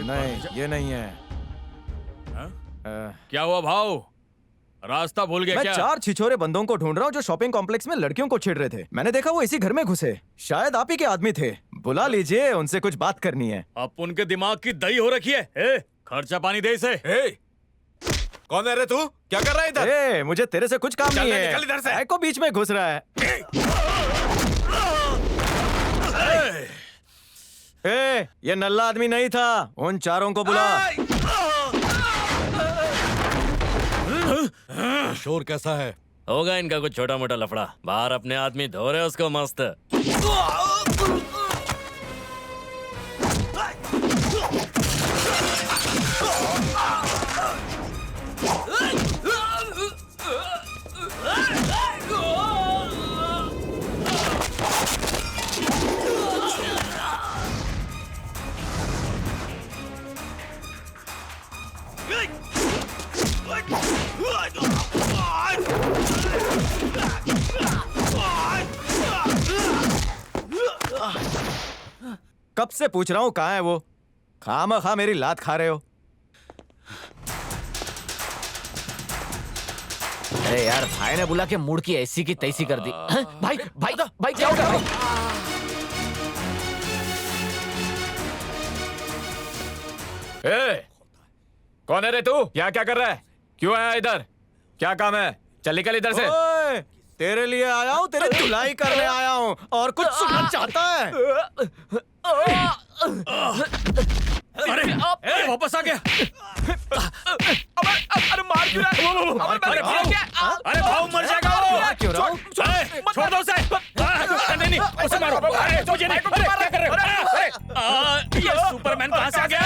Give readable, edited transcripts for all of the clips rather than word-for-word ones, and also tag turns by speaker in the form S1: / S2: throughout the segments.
S1: नहीं ये नहीं है।
S2: क्या हुआ भाव? रास्ता भूल गया
S1: मैं
S2: क्या?
S1: 4 छिछोरे बंदों को ढूंढ रहा हूँ जो शॉपिंग कॉम्प्लेक्स में लड़कियों को छेड़ रहे थे। मैंने देखा वो इसी घर में घुसे। शायद आप ही के आदमी थे। बुला लीजिए, उनसे कुछ बात करनी है।
S2: अब उनके दिमाग की दही हो रखी है। खर्चा पानी दे इसे।
S3: कौन है रे तू? क्या कर रहा है इधर?
S1: मुझे तेरे से कुछ काम नहीं है।
S3: निकल इधर से।
S1: को बीच में घुस रहा है। ये नल्ला आदमी नहीं था। उन चारों को बुला।
S3: शोर कैसा है?
S4: होगा इनका कुछ छोटा मोटा लफड़ा। बाहर अपने आदमी धो रहे उसको मस्त।
S1: कब से पूछ रहा हूँ कहाँ है वो? खामखा मेरी लात खा रहे हो।
S5: अरे यार, भाई ने बुला के मूड की ऐसी की तैसी कर दी। भाई भाई भाई क्या हो गया भाई?
S1: कौन है रे तू? यहाँ क्या कर रहा है? क्यों आया इधर? क्या काम है? चल निकल इधर से। ओए, तेरे लिए आया हूँ, तेरी धुलाई करने आया हूँ। और कुछ सुनना चाहता है?
S2: अरे वापस आ गया। अरे मार क्यों रहा है? अरे भाव मर जाएगा वो।
S1: क्यों रहा हूँ?
S2: छोड़ दो उसे। नहीं उसे मारो। अरे मुझे नहीं। अरे क्या कर रहे हो? ये सुपरमैन कहाँ से आ गया?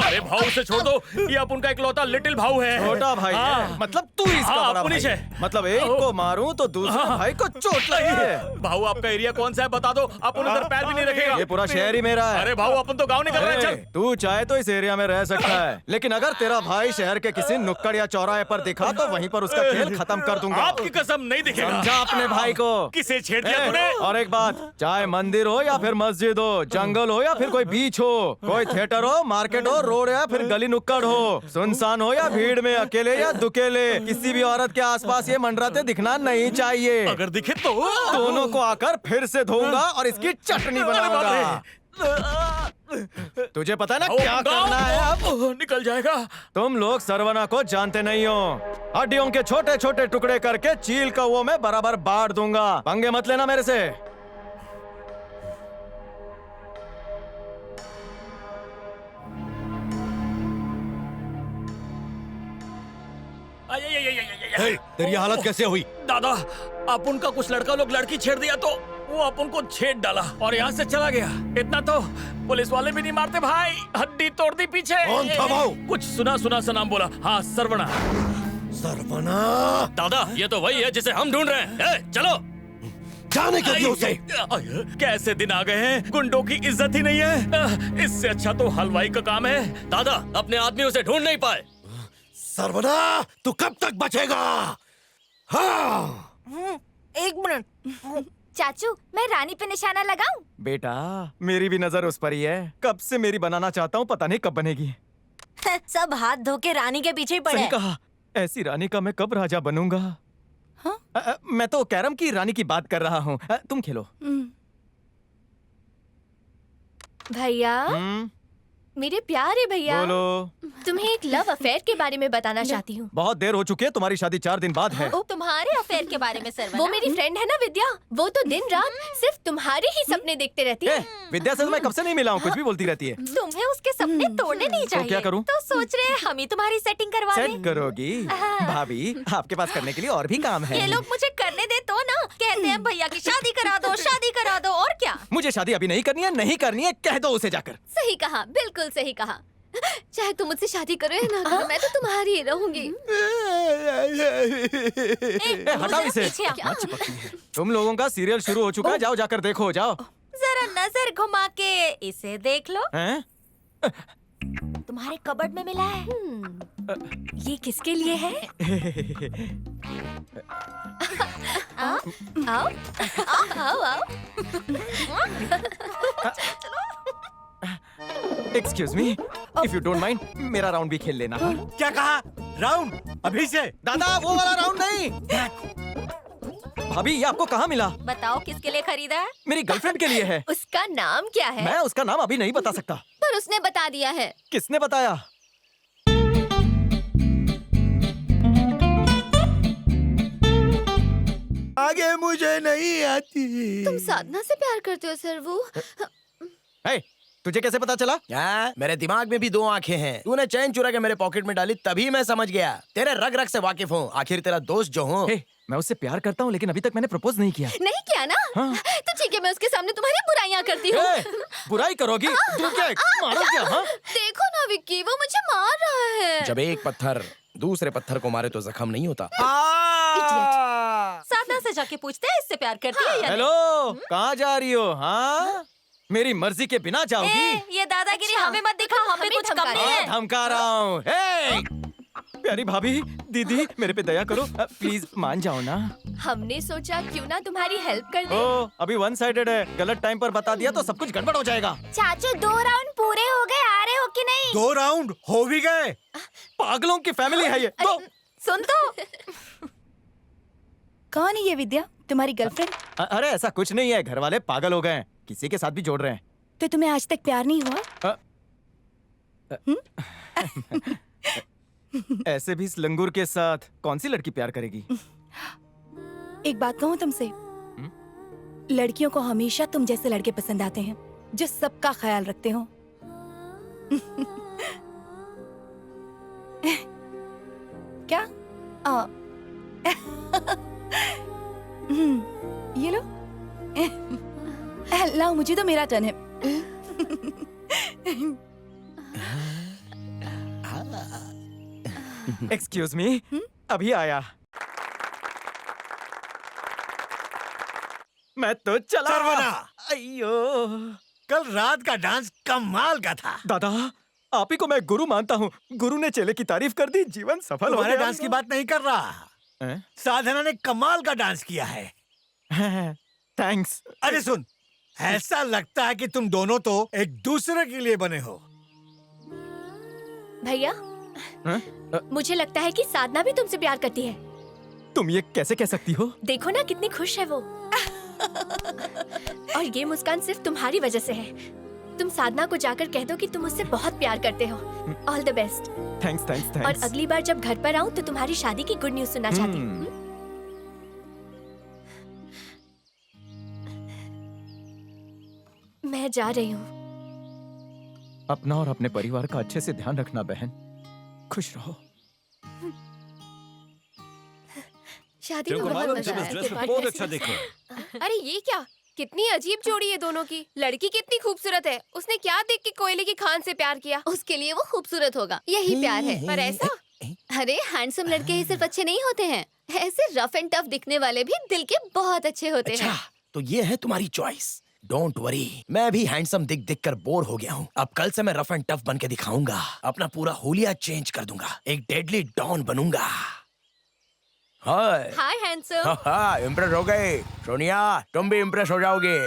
S2: अरे भाव उसे छोड़ दो। ये अपन का इकलौता लिटिल भाव है।
S1: छोटा भाई है। मतलब तू इसका बड़ा भाई है। मतलब एक को मारूं तो दूसरे भाई को चोट लगी है।
S2: भाव आपका एरिया कौन सा है बता दो। अपन उधर पैर भी नहीं रखेगा।
S1: ये पूरा शहर ही मेरा है।
S2: अरे भाव अपन तो गाँव निकल रहे हैं। चल
S1: तू चाहे तो इस एरिया में रह सकता है, लेकिन अगर तेरा भाई शहर के किसी नुक्कड़ या चौराहे पर दिखा तो वहीं पर उसका खेल खत्म कर दूंगा।
S2: आपकी कसम नहीं दिखेगा।
S1: समझा अपने भाई को?
S2: किसे छेड़ दिया तूने?
S1: और एक बात, चाहे मंदिर हो या फिर मस्जिद हो, जंगल हो या फिर कोई बीच हो, कोई थिएटर हो, मार्केट हो, रोड या फिर गली नुक्कड़ हो, सुनसान हो या भीड़ में, अकेले या दुकेले, किसी भी औरत के आसपास ये मंडराते दिखना नहीं चाहिए।
S2: अगर दिखे तो
S1: दोनों को आकर फिर से धोऊंगा और इसकी चटनी बनाऊंगा। तुझे पता है ना क्या करना है अब?
S2: निकल जाएगा।
S1: तुम लोग सरवना को जानते नहीं हो। हड्डियों के छोटे छोटे टुकड़े करके चील कौवों में बराबर बांट दूंगा। पंगे मत लेना मेरे से।
S3: तेरी हालत कैसे हुई?
S2: दादा, अपन का कुछ लड़का लोग लड़की छेड़ दिया तो वो अपन को छेड़ डाला और यहाँ से चला गया। इतना तो पुलिस वाले भी नहीं मारते भाई। हड्डी तोड़ दी पीछे।
S3: कौन था वो?
S2: कुछ सुना सुना सा नाम बोला। हाँ, सरवना।
S3: सरवना?
S4: दादा, ये तो वही है जिसे हम ढूंढ रहे हैं। चलो
S3: जाने के लिए उसे।
S2: कैसे दिन आ गए हैं, गुंडों की इज्जत ही नहीं है। इससे अच्छा तो हलवाई का काम है।
S4: दादा, अपने आदमी उसे ढूंढ नहीं पाए।
S3: सरवना, तू कब तक बचेगा? हाँ।
S6: एक मिनट चाचू, मैं रानी पे निशाना लगाऊं?
S1: बेटा, मेरी भी नजर उस पर ही है। कब से मेरी बनाना चाहता हूँ, पता नहीं कब बनेगी।
S6: सब हाथ धो के रानी के पीछे ही पड़े।
S1: सही कहा। ऐसी रानी का मैं कब राजा बनूंगा? हाँ? मैं तो कैरम की रानी की बात कर रहा हूँ। तुम खेलो।
S7: भैया, मेरे प्यारे भैया,
S1: बोलो।
S7: तुम्हें एक लव अफेयर के बारे में बताना चाहती हूँ।
S1: बहुत देर हो चुकी है, तुम्हारी शादी 4 दिन बाद है।
S6: ओ, तुम्हारे अफेयर के बारे में सर?
S7: वो मेरी फ्रेंड है ना विद्या, वो तो दिन रात सिर्फ तुम्हारे ही सपने देखते रहती है।
S1: विद्या से तो मैं कब से नहीं मिला हूँ, कुछ भी बोलती रहती है।
S6: तुम्हें उसके सपने तोड़ने नहीं चाहिए।
S1: तो क्या करूँ?
S6: तो सोच रहे हैं हम ही तुम्हारी सेटिंग करवा दें।
S1: सेट करोगी? भाभी, आपके पास करने के लिए और भी काम है।
S6: ये लोग मुझे करने दे तो ना। कहते हैं भैया की शादी करा दो, शादी करा दो। और क्या?
S1: मुझे शादी अभी नहीं करनी है, नहीं करनी है, कह दो उसे जाकर।
S7: सही कहा, बिल्कुल सही कहा। चाहे तुम मुझसे शादी करो या ना करो, मैं तो तुम्हारी ही रहूंगी।
S1: हटाओ इसे। क्या चिपकती है? तुम लोगों का सीरियल शुरू हो चुका है, जाओ जाकर देखो, जाओ।
S6: जरा नजर घुमा के इसे देख लो।
S1: हैं?
S6: तुम्हारे कबर्ड में मिला है।
S7: ये किसके लिए है? आओ आओ आओ।
S1: Excuse me, if you don't mind मेरा राउंड भी खेल लेना। हाँ?
S8: क्या कहा? राउंड अभी से?
S1: दादा वो वाला राउंड नहीं। भाभी ये आपको कहाँ मिला?
S6: बताओ किसके लिए खरीदा है?
S1: मेरी गर्लफ्रेंड के लिए है।
S7: उसका नाम क्या है?
S1: मैं उसका नाम अभी नहीं बता सकता।
S7: पर उसने बता दिया है।
S1: किसने बताया?
S8: आगे मुझे नहीं आती।
S7: तुम साधना से प्यार करते हो सर्वू?
S1: हे, तुझे कैसे पता चला?
S8: मेरे दिमाग में भी दो आंखें हैं। तूने चैन चुरा के मेरे पॉकेट में डाली तभी मैं समझ गया। तेरे रग रग से वाकिफ हूँ। आखिर तेरा दोस्त जो हूँ।
S1: हे, मैं उससे प्यार करता हूँ लेकिन अभी तक मैंने प्रपोज नहीं किया।
S7: नहीं किया ना?
S1: हाँ।
S7: तो ठीक है, मैं उसके सामने तुम्हारी बुराइयां करती हूँ।
S1: हे, बुराई करोगी? तू क्या मारो क्या? हाँ?
S7: देखो ना विक्की, वो मुझे मार रहा है।
S8: जब एक पत्थर दूसरे पत्थर को मारे तो जख्म नहीं होता।
S6: साधना से जाके पूछते हैं इससे प्यार करती है या
S1: हेलो, कहाँ जा रही हो? हाँ, मेरी मर्जी के बिना
S6: नहीं?
S1: जाओगी?
S6: ये दादागिरी
S7: अच्छा,
S6: हमें मत दिखाओ, हम भी
S7: हमें
S6: कुछ
S7: धमका
S6: कम
S7: रहे
S6: नहीं
S7: हैं।
S6: है।
S1: धमका रहा हूँ। हे, प्यारी भाभी, दीदी मेरे पे दया करो, प्लीज मान जाओ ना।
S7: हमने सोचा क्यों ना तुम्हारी हेल्प कर दे।
S1: ओ, अभी वन साइडेड है। गलत टाइम पर बता दिया तो सब कुछ गड़बड़ हो जाएगा।
S6: चाचू 2 राउंड पूरे हो गए, आ रहे हो कि नहीं?
S8: 2 राउंड हो भी गए।
S1: पागलों की फैमिली है ये। तो
S6: सुन तो।
S9: कौन है ये विद्या? तुम्हारी गर्लफ्रेंड?
S1: अरे ऐसा कुछ नहीं है, घर वाले पागल हो गए हैं, किसी के साथ भी जोड़ रहे हैं।
S9: तो तुम्हें आज तक प्यार नहीं हुआ?
S1: ऐसे भी इस लंगूर के साथ कौन सी लड़की प्यार करेगी?
S9: एक बात कहूँ तुमसे, लड़कियों को हमेशा तुम जैसे लड़के पसंद आते हैं जो सबका ख्याल रखते हो। क्या? ये लो। लाओ, मुझे तो मेरा टर्न है।
S1: एक्सक्यूज मी, अभी आया। मैं तो चला।
S8: सरवना!
S1: अयो
S8: कल रात का डांस कमाल का था।
S1: दादा, आप ही को मैं गुरु मानता हूँ। गुरु ने चेले की तारीफ कर दी, जीवन सफल हो
S8: तुम्हारे
S1: गया।
S8: डांस की बात नहीं कर रहा। साधना ने कमाल का डांस किया है।
S1: थैंक्स।
S8: अरे सुन, ऐसा लगता है कि तुम दोनों तो एक दूसरे के लिए बने हो।
S7: भैया, मुझे लगता है कि साधना भी तुमसे प्यार करती है।
S1: तुम ये कैसे कह सकती हो?
S7: देखो ना कितनी खुश है वो। और ये मुस्कान सिर्फ तुम्हारी वजह से है। तुम साधना को जाकर कह दो कि तुम उससे बहुत प्यार करते हो। All the best.
S1: Thanks thanks
S7: और
S1: थैंक्स।
S7: अगली बार जब घर पर आऊँ तो तुम्हारी शादी की गुड न्यूज सुनना चाहती हूँ। मैं जा रही हूँ।
S1: अपना और अपने परिवार का अच्छे से ध्यान रखना बहन। खुश रहो।
S7: शादी में बहुत मजा आया।
S3: बहुत अच्छा देखो।
S10: अरे ये क्या, कितनी अजीब जोड़ी है दोनों की। लड़की कितनी खूबसूरत है, उसने क्या देख के कोयले की खान से प्यार किया?
S7: उसके लिए वो खूबसूरत होगा, यही प्यार है।
S10: पर ऐसा?
S7: अरे हैंडसम लड़के ही सिर्फ अच्छे नहीं होते हैं, ऐसे रफ एंड टफ दिखने वाले भी दिल के बहुत अच्छे होते हैं।
S8: तो ये है तुम्हारी चॉइस। डोंट वरी, मैं भी हैंडसम दिख दिख कर बोर हो गया हूँ। अब कल से मैं रफ एंड टफ बन के दिखाऊंगा। अपना पूरा होलिया चेंज कर दूंगा, एक डेडली डॉन बनूंगा। हाय
S7: हाय हैंडसम।
S8: इम्प्रेस हो गए सोनिया, तुम भी इम्प्रेस हो जाओगे।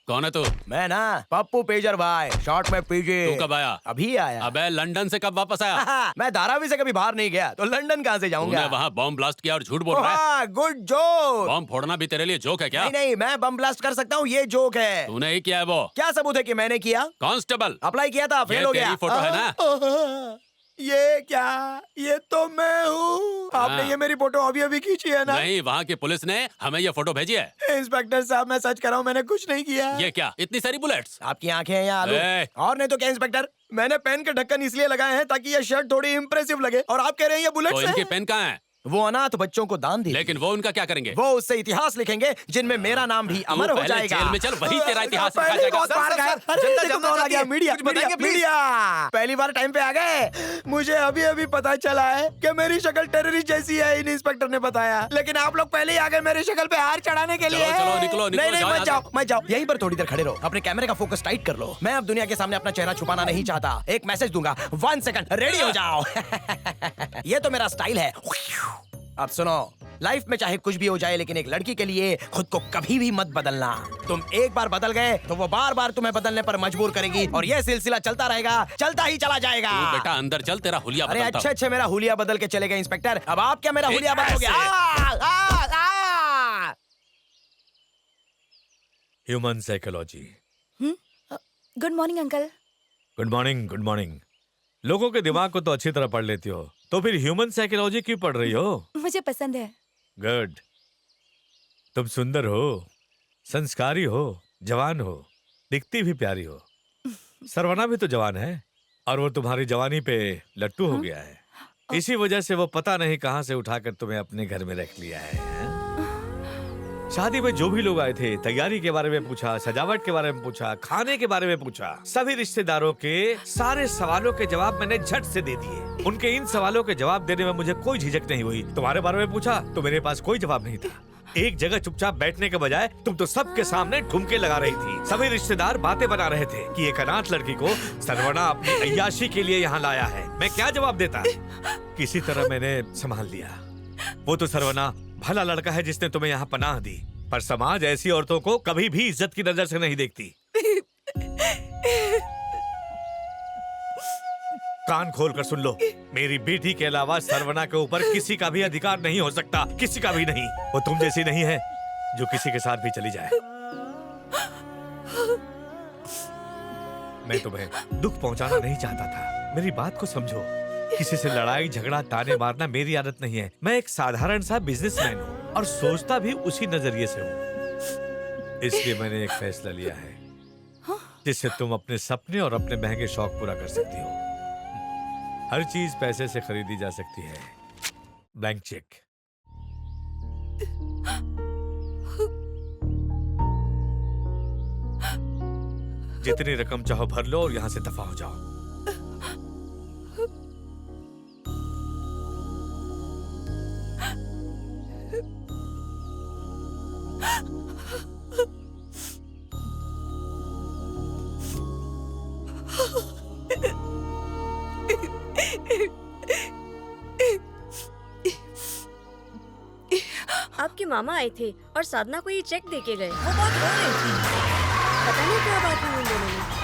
S2: कौन है तू?
S8: मैं ना पप्पू पेजर भाई, शॉर्ट में पीजे।
S2: तू कब आया?
S8: अभी आया।
S2: अबे लंदन से कब वापस आया?
S8: मैं धारावी से कभी बाहर नहीं गया तो लंदन कहाँ से जाऊंगा?
S2: तूने वहाँ बॉम्ब ब्लास्ट किया और झूठ बोल रहा है।
S8: Good joke.
S2: बॉम्ब फोड़ना भी तेरे लिए जोक है क्या?
S8: नहीं नहीं, मैं बम ब्लास्ट कर सकता हूँ, ये जोक है।
S2: तूने ही किया है वो।
S8: क्या सबूत है कि मैंने किया?
S2: कांस्टेबल
S8: अप्लाई किया था, फेल
S2: ये
S8: हो गया।
S2: तेरी फोटो है ना?
S8: ये क्या? ये तो मैं हूँ। आपने ये मेरी फोटो अभी अभी खींची है ना?
S2: नहीं, वहाँ की पुलिस ने हमें ये फोटो भेजी है।
S8: इंस्पेक्टर साहब, मैं सच कर रहा हूँ, मैंने कुछ नहीं किया।
S2: ये क्या, इतनी सारी बुलेट्स?
S8: आपकी आंखें हैं या आलू?
S2: ए!
S8: और नहीं तो क्या इंस्पेक्टर, मैंने पेन के ढक्कन इसलिए लगाए हैं ताकि ये शर्ट थोड़ी इम्प्रेसिव लगे, और आप कह रहे हैं ये बुलेट्स
S2: तो
S8: हैं?
S2: इनकी पेन कहाँ है?
S8: वो अनाथ बच्चों को दान दी।
S2: लेकिन वो उनका क्या करेंगे?
S8: वो उससे इतिहास लिखेंगे जिनमें मेरा नाम भी अमर हो
S2: पहले
S8: जाएगा।
S2: जेल में चल, वही तेरा इतिहास लिखा
S8: पहले
S2: जाएगा।
S8: बहुत बार गए। अरे
S3: जनता
S8: देखो
S3: जानना
S8: कौन आ
S3: चाहती
S8: गया,
S3: है।
S8: मीडिया
S3: कुछ बताएंगे, प्लीज?
S8: मीडिया। पहली बार टाइम पे आ गए। मुझे अभी अभी पता चला है कि मेरी शक्ल टेररिस्ट जैसी है, इन इंस्पेक्टर ने बताया। लेकिन आप लोग पहले ही आ गए मेरी शक्ल पे हार चढ़ाने के लिए।
S2: चलो, निकलो, निकलो,
S8: नहीं नहीं,
S2: जाओ
S8: मत
S2: यहाँ
S8: जाओ मत जाओ, यहीं पर थोड़ी देर खड़े रहो। अपने कैमरे का फोकस टाइट कर लो। मैं अब दुनिया के सामने अपना चेहरा छुपाना नहीं चाहता। एक मैसेज दूंगा, 1 सेकंड, रेडी हो जाओ। ये तो मेरा स्टाइल है। अब सुनो, लाइफ में चाहे कुछ भी हो जाए, लेकिन एक लड़की के लिए खुद को कभी भी मत बदलना। तुम एक बार बदल गए तो वो बार बार तुम्हें बदलने पर मजबूर करेगी और यह सिलसिला चलता रहेगा, चलता ही चला जाएगा।
S11: बेटा अंदर चल, तेरा हुलिया
S8: अरे
S11: बदलता हूं।
S8: अच्छे मेरा हुलिया बदल के चले गए इंस्पेक्टर, अब आप क्या मेरा हुलिया बदलोगे?
S12: Human psychology.
S9: Good morning uncle.
S12: Good morning, good morning. लोगों के दिमाग को तो अच्छी तरह पढ़ लेती हो, तो फिर ह्यूमन साइकोलॉजी क्यों पढ़ रही हो?
S9: मुझे पसंद है।
S12: गुड। तुम सुंदर हो, संस्कारी हो, जवान हो, दिखती भी प्यारी हो। सरवना भी तो जवान है और वो तुम्हारी जवानी पे लट्टू हो गया है। इसी वजह से वो पता नहीं कहां से उठाकर तुम्हें अपने घर में रख लिया है। शादी में जो भी लोग आए थे, तैयारी के बारे में पूछा, सजावट के बारे में पूछा, खाने के बारे में पूछा, सभी रिश्तेदारों के सारे सवालों के जवाब मैंने झट से दे दिए। उनके इन सवालों के जवाब देने में मुझे कोई झिझक नहीं हुई। तुम्हारे बारे में पूछा तो मेरे पास कोई जवाब नहीं था। एक जगह चुपचाप बैठने के बजाय तुम तो सबके सामने ठुमके लगा रही थी। सभी रिश्तेदार बातें बना रहे थे कि एक अनाथ लड़की को सरवना अपनी अय्याशी के लिए यहाँ लाया है। मैं क्या जवाब देता? किसी तरह मैंने संभाल लिया। वो तो सरवना भला लड़का है जिसने तुम्हें यहाँ पनाह दी, पर समाज ऐसी औरतों को कभी भी इज्जत की नजर से नहीं देखती। कान खोल कर सुन लो, मेरी बेटी के अलावा सरवना के ऊपर किसी का भी अधिकार नहीं हो सकता, किसी का भी नहीं। वो तुम जैसी नहीं है जो किसी के साथ भी चली जाए। मैं तुम्हें दुख पहुंचाना नहीं चाहता था, मेरी बात को समझो। किसी से लड़ाई झगड़ा ताने मारना मेरी आदत नहीं है। मैं एक साधारण सा बिजनेसमैन हूँ और सोचता भी उसी नजरिए से हूँ। इसलिए मैंने एक फैसला लिया है जिससे तुम अपने सपने और अपने महंगे शौक पूरा कर सकती हो। हर चीज पैसे से खरीदी जा सकती है, ब्लैंक चेक। जितनी रकम चाहो भर लो और यहाँ से दफा हो जाओ।
S6: आपके मामा आए थे और साधना को ये चेक देके गए। वो बहुत रो रही थी। पता नहीं क्या बात हुई उन दोनों में।